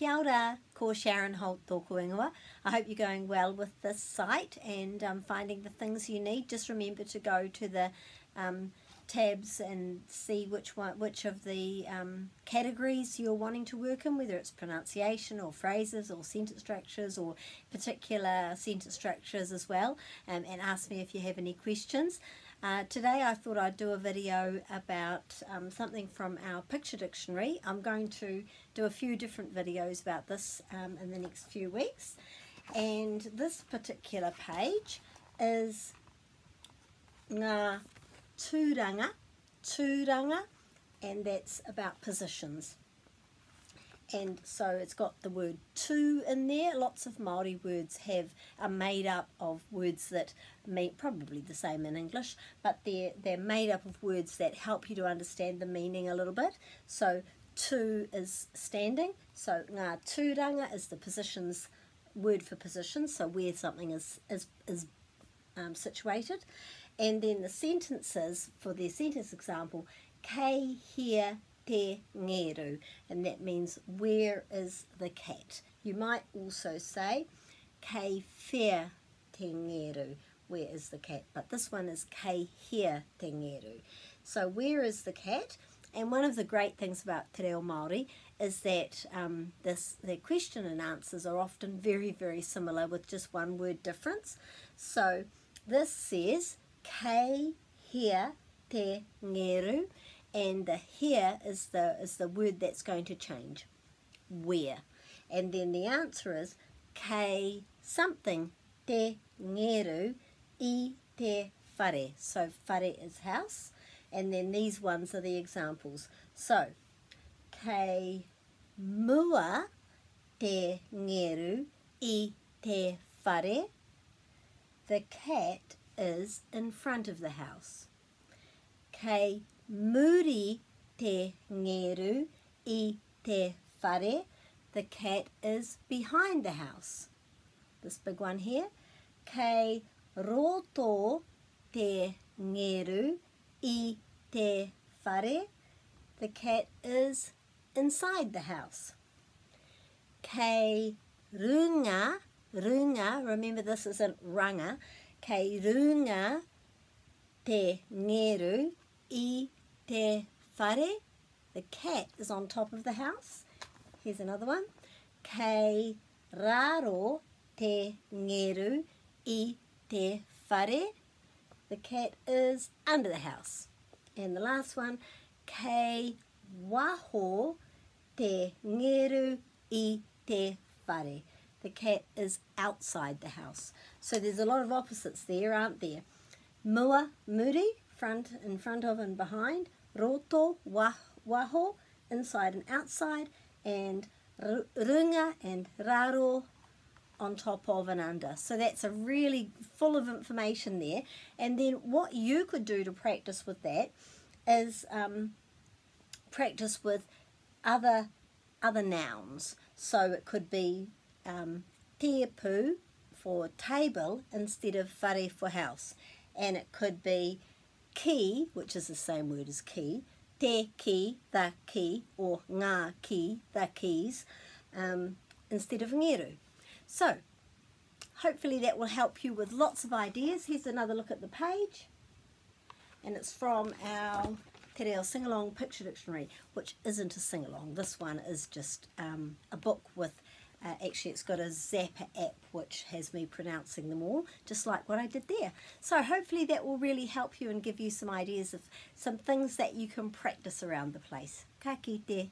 Kia ora, ko Sharon Holt tōku ingoa. I hope you're going well with this site and finding the things you need. Just remember to go to the tabs and see which of the categories you're wanting to work in, whether it's pronunciation or phrases or sentence structures or particular sentence structures as well, and ask me if you have any questions. Today I thought I'd do a video about something from our picture dictionary. I'm going to do a few different videos about this in the next few weeks, and this particular page is ngā tūranga, and that's about positions. And so it's got the word tū in there. Lots of Māori words are made up of words that mean probably the same in English, but they're made up of words that help you to understand the meaning a little bit. So tū is standing, so ngā tūranga is the positions, word for position, so where something is situated. And then the sentences, for their sentence example, kei hea te ngeru, and that means where is the cat. You might also say kei whea te ngeru, where is the cat, but this one is kei hea te ngeru. So where is the cat? And one of the great things about Te Reo Māori is that the question and answers are often very, very similar with just one word difference. So this says kei hea te ngeru, and the here is the word that's going to change, where. And then the answer is kei something te ngeru I te whare. So whare is house, and then these ones are the examples. So kei mua te ngeru I te whare, the cat is in front of the house. Kei muri te ngeru I te whare, the cat is behind the house. This big one here. Kei roto te ngeru I te whare, the cat is inside the house. Kei runga, remember this isn't ranga, kei runga te ngeru I te whare, the cat is on top of the house. Here's another one. Kei raro te ngeru I te whare, the cat is under the house. And the last one, kei waho te ngeru I te whare, the cat is outside the house. So there's a lot of opposites there, aren't there? Mua, muri, in front of and behind. Roto, waho, inside and outside. And runga and raro, on top of and under. So that's a really full of information there. And then what you could do to practice with that is practice with other nouns. So it could be teapu for table instead of whare for house. And it could be ki, which is the same word as key, te ki, the key, or ngā ki, the keys, instead of ngeru. So, hopefully that will help you with lots of ideas. Here's another look at the page, and it's from our Te Reo Singalong picture dictionary, which isn't a sing-along. This one is just a book with actually it's got a Zapper app which has me pronouncing them all, just like what I did there. So hopefully that will really help you and give you some ideas of some things that you can practice around the place. Ka kite.